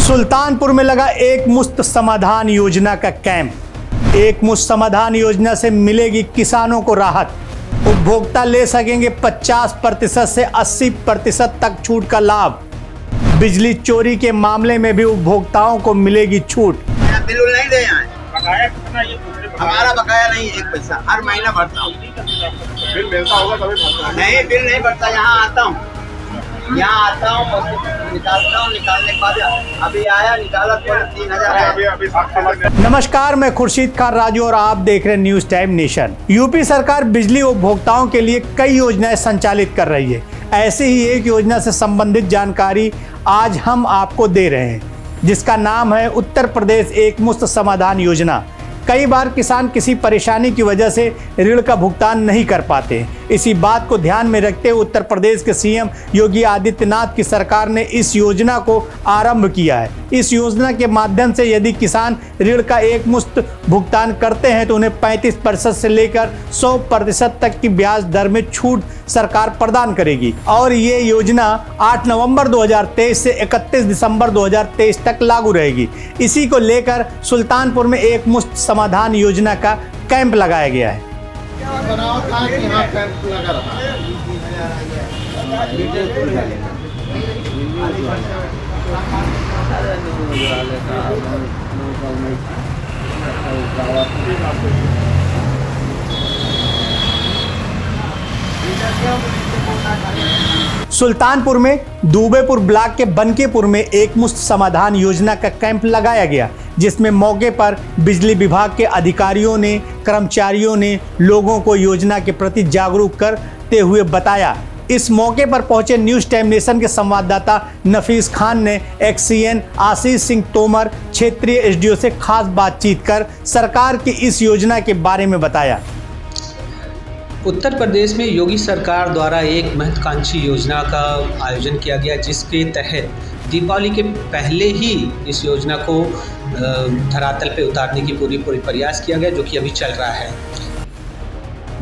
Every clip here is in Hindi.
सुल्तानपुर में लगा एक मुश्त समाधान योजना का कैंप। एक मुश्त समाधान योजना से मिलेगी किसानों को राहत। उपभोक्ता ले सकेंगे 50% से 80% तक छूट का लाभ। बिजली चोरी के मामले में भी उपभोक्ताओं को मिलेगी छूट। बिल नहीं दे यहाँ हमारा बकाया नहीं, एक पैसा हर महीना भरता हूँ। बिल मिलता होगा तभी भरता है। नहीं, बिल नहीं भरता। यहाँ आता हूँ निकालता हूँ, निकालने के बाद अभी आया निकाला तो 3000। नमस्कार, मैं खुर्शीद खान राजू और आप देख रहे हैं न्यूज टाइम नेशन। यूपी सरकार बिजली उपभोक्ताओं के लिए कई योजनाएं संचालित कर रही है। ऐसे ही एक योजना से संबंधित जानकारी आज हम आपको दे रहे हैं, जिसका नाम है उत्तर प्रदेश एक मुश्त समाधान योजना। कई बार किसान किसी परेशानी की वजह से ऋण का भुगतान नहीं कर पाते। इसी बात को ध्यान में रखते हुए उत्तर प्रदेश के सीएम योगी आदित्यनाथ की सरकार ने इस योजना को आरंभ किया है। इस योजना के माध्यम से यदि किसान ऋण का एक मुश्त भुगतान करते हैं तो उन्हें 35% से लेकर 100% तक की ब्याज दर में छूट सरकार प्रदान करेगी। और ये योजना 8 नवंबर 2023 से 31 दिसंबर 2023 तक लागू रहेगी। इसी को लेकर सुल्तानपुर में एक मुश्त समाधान योजना का कैंप लगाया गया है। सुल्तानपुर में दुबेपुर ब्लॉक के बनकेपुर में एक मुश्त समाधान योजना का कैंप लगाया गया, जिसमें मौके पर बिजली विभाग के अधिकारियों ने, कर्मचारियों ने लोगों को योजना के प्रति जागरूक करते हुए बताया। इस मौके पर पहुंचे न्यूज टाइम नेशन के संवाददाता नफीस खान ने एक्सीएन आशीष सिंह तोमर क्षेत्रीय एसडीओ से खास बातचीत कर सरकार की इस योजना के बारे में बताया। उत्तर प्रदेश में योगी सरकार द्वारा एक महत्वाकांक्षी योजना का आयोजन किया गया, जिसके तहत दीपावली के पहले ही इस योजना को धरातल पे उतारने की पूरी प्रयास किया गया, जो कि अभी चल रहा है।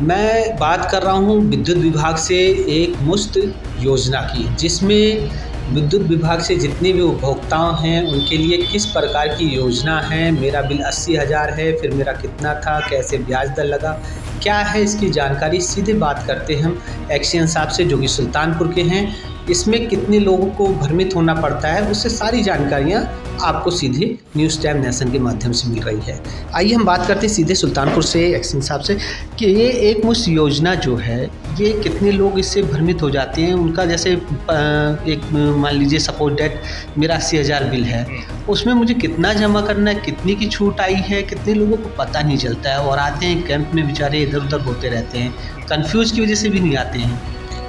मैं बात कर रहा हूँ विद्युत विभाग से एक मुश्त योजना की, जिसमें विद्युत विभाग से जितने भी उपभोक्ता हैं उनके लिए किस प्रकार की योजना है। मेरा बिल 80,000 है, फिर मेरा कितना था, कैसे ब्याज दर लगा, क्या है इसकी जानकारी सीधे बात करते हैं हम एक्सीएन साहब से, जो कि सुल्तानपुर के हैं। इसमें कितने लोगों को भ्रमित होना पड़ता है, उससे सारी जानकारियाँ आपको सीधे न्यूज़ टाइम नेशन के माध्यम से मिल रही है। आइए हम बात करते हैं सीधे सुल्तानपुर से एक्सीएन साहब से कि ये एक मुश्त योजना जो है, ये कितने लोग इससे भ्रमित हो जाते हैं। उनका जैसे एक मान लीजिए सपोज डेट मेरा 80,000 बिल है, उसमें मुझे कितना जमा करना है, कितनी की छूट आई है, कितने लोगों को पता नहीं चलता है और आते हैं कैंप में बेचारे इधर उधर होते रहते हैं, कंफ्यूज की वजह से भी नहीं आते हैं।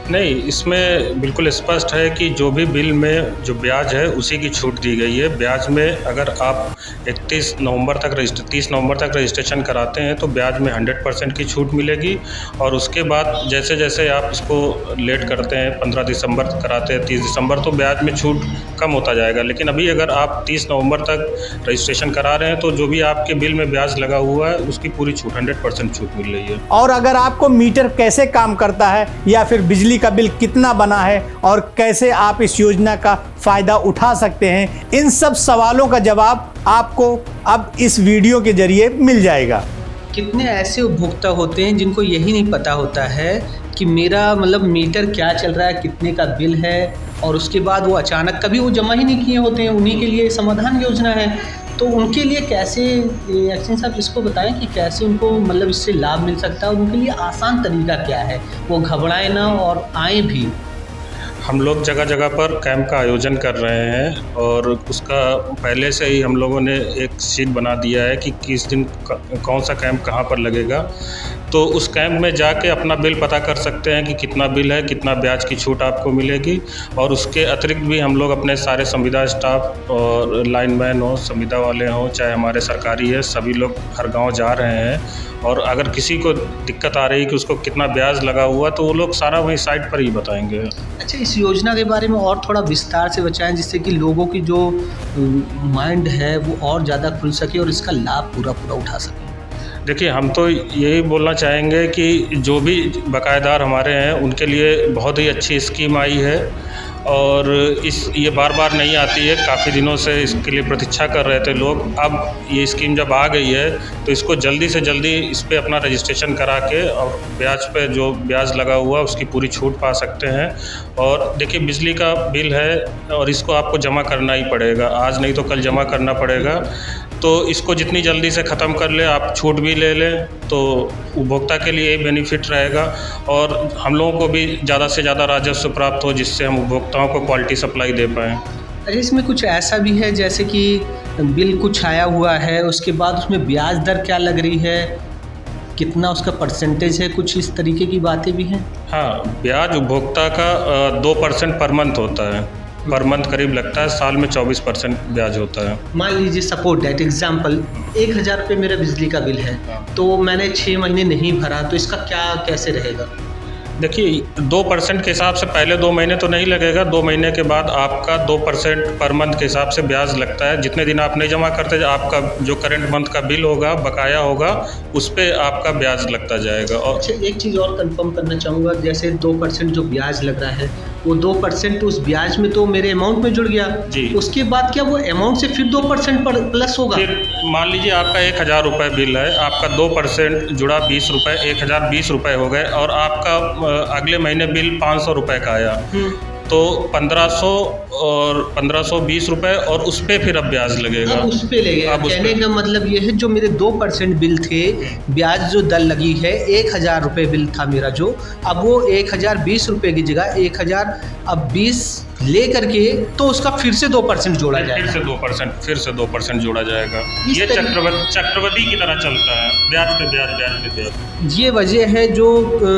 नहीं, इसमें बिल्कुल स्पष्ट है कि जो भी बिल में जो ब्याज है उसी की छूट दी गई है। ब्याज में अगर आप 30 नवंबर तक रजिस्ट्रेशन कराते हैं तो ब्याज में 100% की छूट मिलेगी। और उसके बाद जैसे जैसे आप इसको लेट करते हैं, 15 दिसंबर कराते हैं, 30 दिसंबर, तो ब्याज में छूट कम होता जाएगा। लेकिन अभी अगर आप 30 नवंबर तक रजिस्ट्रेशन करा रहे हैं तो जो भी आपके बिल में ब्याज लगा हुआ है उसकी पूरी छूट 100% छूट मिल रही है। और अगर आपको मीटर कैसे काम करता है या फिर बिजली का बिल कितना बना है और कैसे आप इस योजना का फायदा उठा सकते हैं, इन सब सवालों का जवाब आपको अब इस वीडियो के जरिए मिल जाएगा। कितने ऐसे उपभोक्ता होते हैं जिनको यही नहीं पता होता है कि मेरा मतलब मीटर क्या चल रहा है, कितने का बिल है, और उसके बाद वो अचानक कभी वो जमा ही नहीं किए होते हैं। उन्हीं के लिए समाधान योजना है। तो उनके लिए कैसे एक्सीएन साहब इसको बताएं कि कैसे उनको मतलब इससे लाभ मिल सकता है, उनके लिए आसान तरीका क्या है, वो घबराएं ना और आए भी। हम लोग जगह जगह पर कैंप का आयोजन कर रहे हैं और उसका पहले से ही हम लोगों ने एक शीट बना दिया है कि किस दिन कौन सा कैंप कहाँ पर लगेगा। तो उस कैंप में जाके अपना बिल पता कर सकते हैं कि कितना बिल है, कितना ब्याज की छूट आपको मिलेगी। और उसके अतिरिक्त भी हम लोग अपने सारे संविदा स्टाफ और लाइनमैन हो, संविदा वाले हों, चाहे हमारे सरकारी है, सभी लोग हर गांव जा रहे हैं। और अगर किसी को दिक्कत आ रही है कि उसको कितना ब्याज लगा हुआ, तो वो लोग सारा वहीं साइट पर ही बताएंगे। अच्छा, इस योजना के बारे में और थोड़ा विस्तार से बताएं, जिससे कि लोगों की जो माइंड है वो और ज़्यादा खुल सके और इसका लाभ पूरा उठा सके। देखिए, हम तो यही बोलना चाहेंगे कि जो भी बकायेदार हमारे हैं उनके लिए बहुत ही अच्छी स्कीम आई है। और ये बार बार नहीं आती है, काफ़ी दिनों से इसके लिए प्रतीक्षा कर रहे थे लोग। अब ये स्कीम जब आ गई है तो इसको जल्दी से जल्दी इस पे अपना रजिस्ट्रेशन करा के और ब्याज पे जो ब्याज लगा हुआ उसकी पूरी छूट पा सकते हैं। और देखिए, बिजली का बिल है और इसको आपको जमा करना ही पड़ेगा, आज नहीं तो कल जमा करना पड़ेगा। तो इसको जितनी जल्दी से ख़त्म कर ले, आप छूट भी ले लें तो उपभोक्ता के लिए बेनिफिट रहेगा और हम लोगों को भी ज़्यादा से ज़्यादा राजस्व प्राप्त हो, जिससे हम उपभोक्ताओं को क्वालिटी सप्लाई दे पाएँ। अरे इसमें कुछ ऐसा भी है जैसे कि बिल कुछ आया हुआ है, उसके बाद उसमें ब्याज दर क्या लग रही है, कितना उसका परसेंटेज है, कुछ इस तरीके की बातें भी हैं? हाँ, ब्याज उपभोक्ता का 2% पर मंथ होता है, पर मंथ करीब लगता है, साल में 24% ब्याज होता है। मान लीजिए सपोज दैट एग्जाम्पल 1000 रुपये मेरा बिजली का बिल है, तो मैंने 6 महीने नहीं भरा, तो इसका क्या कैसे रहेगा? देखिए, 2% के हिसाब से पहले 2 महीने तो नहीं लगेगा, 2 महीने के बाद आपका 2% पर मंथ के हिसाब से ब्याज लगता है। जितने दिन आप नहीं जमा करते, आपका जो करंट मंथ का बिल होगा, बकाया होगा, उस पर आपका ब्याज लगता जाएगा। और अच्छा, एक चीज़ और कंफर्म करना चाहूँगा, जैसे 2% जो ब्याज लग रहा है, वो 2% उस ब्याज में तो मेरे अमाउंट में जुड़ गया जी। उसके बाद क्या वो अमाउंट से फिर 2% पर प्लस होगा? फिर मान लीजिए आपका 1000 रुपये बिल है, आपका 2% जुड़ा 20 रुपये, 1020 रुपये हो गए और आपका अगले महीने बिल 500 रुपये का आया, तो 1500 और 1520 रुपये और उस पर फिर अब ब्याज लगेगा। अब उस पे लगेगा। कहने का मतलब ये है, जो मेरे 2% बिल थे, ब्याज जो दर लगी है 1000 रुपये बिल था मेरा जो, अब वो 1020 रुपये की जगह 1020 ले करके तो उसका फिर से 2% जोड़ा जाएगा। फिर से 2% जोड़ा जाएगा। ये चक्रवृद्धि की तरह चलता है, ब्याज पे ब्याज, ब्याज पे ब्याज। ये वजह है जो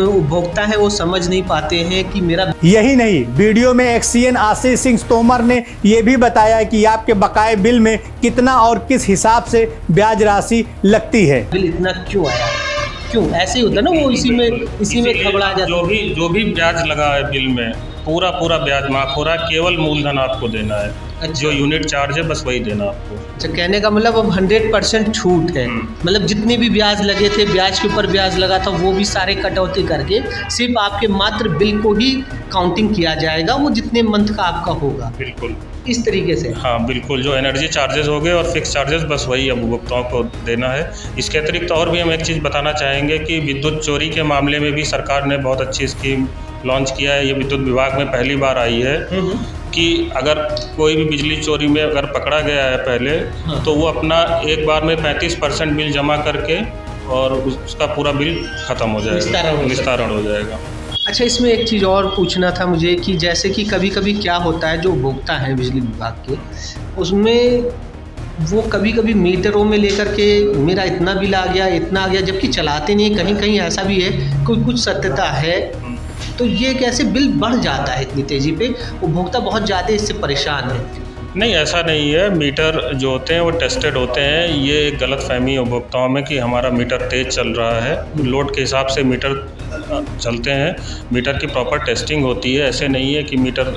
उपभोक्ता है वो समझ नहीं पाते हैं कि मेरा। यही नहीं, वीडियो में एक्सीएन आशीष सिंह तोमर ने ये भी बताया कि आपके बकाये बिल में कितना और किस हिसाब से ब्याज राशि लगती है। बिल इतना क्यों आया, क्यों ऐसे ही होता है ना, वो इसी में खबड़ा जाता है। जो भी ब्याज लगा है बिल में, पूरा ब्याज माफ हो रहा है, केवल मूलधन आपको देना है। अच्छा। जो यूनिट चार्ज है बस वही देना आपको। अच्छा, कहने का मतलब अब 100% छूट है, मतलब जितने भी ब्याज लगे थे, ब्याज के ऊपर ब्याज लगा था, वो भी सारे कटौती करके सिर्फ आपके मात्र बिल को ही काउंटिंग किया जाएगा, वो जितने मंथ का आपका होगा। बिल्कुल इस तरीके से। हाँ बिल्कुल, जो एनर्जी चार्जेस हो गए और फिक्स चार्जेस, बस वही अब उपभोक्ताओं को देना है। इसके अतिरिक्त और भी हम एक चीज़ बताना चाहेंगे कि विद्युत चोरी के मामले में भी सरकार ने बहुत अच्छी स्कीम लॉन्च किया है। ये विद्युत विभाग में पहली बार आई है कि अगर कोई भी बिजली चोरी में अगर पकड़ा गया है पहले, तो वो अपना एक बार में 35% बिल जमा करके और उसका पूरा बिल ख़त्म हो जाएगा, निस्तारण हो जाएगा। अच्छा, इसमें एक चीज़ और पूछना था मुझे कि जैसे कि कभी कभी क्या होता है, जो उपभोक्ता हैं बिजली विभाग के, उसमें वो कभी कभी मीटरों में लेकर के मेरा इतना बिल आ गया, जबकि चलाते नहीं। कहीं कहीं ऐसा भी है, कुछ सत्यता है, तो ये कैसे बिल बढ़ जाता है इतनी तेज़ी पे, उपभोक्ता बहुत ज़्यादा इससे परेशान है। नहीं, ऐसा नहीं है। मीटर जो होते हैं वो टेस्टेड होते हैं। ये एक गलतफहमी है उपभोक्ताओं में कि हमारा मीटर तेज़ चल रहा है। लोड के हिसाब से मीटर चलते हैं, मीटर की प्रॉपर टेस्टिंग होती है। ऐसे नहीं है कि मीटर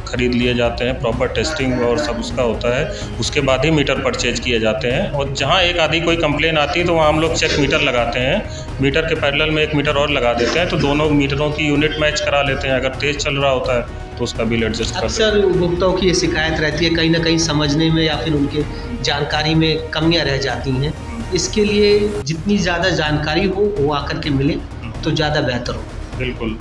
खरीद लिए जाते हैं, प्रॉपर टेस्टिंग और सब उसका होता है, उसके बाद ही मीटर परचेज किए जाते हैं। और जहाँ एक आधी कोई कंप्लेन आती है तो वहाँ हम लोग चेक मीटर लगाते हैं, मीटर के पैरेलल में एक मीटर और लगा देते हैं, तो दोनों मीटरों की यूनिट मैच करा लेते हैं। अगर तेज़ चल रहा होता है तो उसका बिल एडजस्ट कर अक्सर उपभोक्ताओं की ये शिकायत रहती है, कहीं ना कहीं समझने में या फिर उनके जानकारी में कमियां रह जाती हैं। इसके लिए जितनी ज़्यादा जानकारी हो वो आकर के मिले तो ज़्यादा बेहतर हो। बिल्कुल,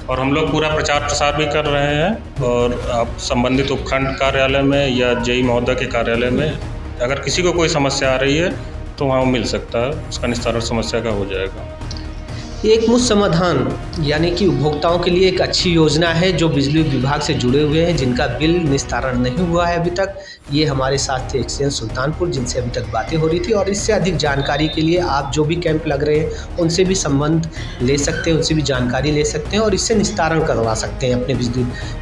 और हम लोग पूरा प्रचार प्रसार भी कर रहे हैं, और आप संबंधित उपखंड कार्यालय में या जेई महोदय के कार्यालय में अगर किसी को कोई समस्या आ रही है तो वहाँ मिल सकता है, उसका निस्तारण समस्या का हो जाएगा। एक मुफ्त समाधान यानी कि उपभोक्ताओं के लिए एक अच्छी योजना है जो बिजली विभाग से जुड़े हुए हैं, जिनका बिल निस्तारण नहीं हुआ है अभी तक। ये हमारे साथ थे एक्सीएन सुल्तानपुर, जिनसे अभी तक बातें हो रही थी। और इससे अधिक जानकारी के लिए आप जो भी कैंप लग रहे हैं उनसे भी संबंध ले सकते हैं, उनसे भी जानकारी ले सकते हैं और इससे निस्तारण करवा सकते हैं अपने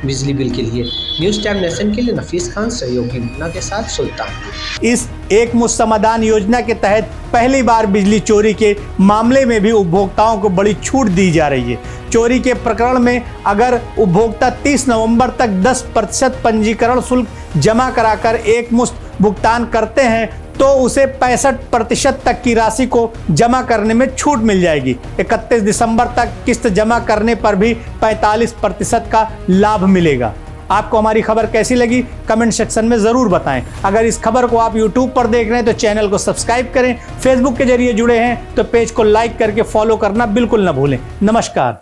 बिजली बिल के लिए। न्यूज़ टाइम नेशन के लिए नफीस खान, सहयोगी मुन्ना के साथ सुल्तानपुर। इस एक मुश्त समाधान योजना के तहत पहली बार बिजली चोरी के मामले में भी उपभोक्ताओं को बड़ी छूट दी जा रही है। चोरी के प्रकरण में अगर उपभोक्ता 30 नवंबर तक 10% पंजीकरण शुल्क जमा कराकर एक मुश्त भुगतान करते हैं तो उसे 65% तक की राशि को जमा करने में छूट मिल जाएगी। 31 दिसंबर तक किस्त जमा करने पर भी 45% का लाभ मिलेगा। आपको हमारी खबर कैसी लगी कमेंट सेक्शन में ज़रूर बताएं। अगर इस खबर को आप यूट्यूब पर देख रहे हैं तो चैनल को सब्सक्राइब करें, फेसबुक के जरिए जुड़े हैं तो पेज को लाइक करके फॉलो करना बिल्कुल न भूलें। नमस्कार।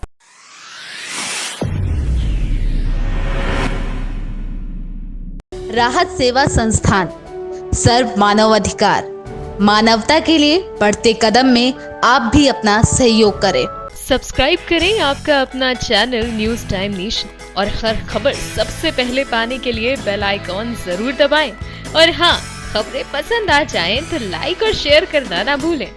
राहत सेवा संस्थान, सर्व मानव अधिकार, मानवता के लिए बढ़ते कदम में आप भी अपना सहयोग करें। सब्सक्राइब करें आपका अपना चैनल न्यूज़ टाइम नेशन और हर खबर सबसे पहले पाने के लिए बेल आइकॉन जरूर दबाएं। और हाँ, खबरें पसंद आ जाएं तो लाइक और शेयर करना ना भूलें।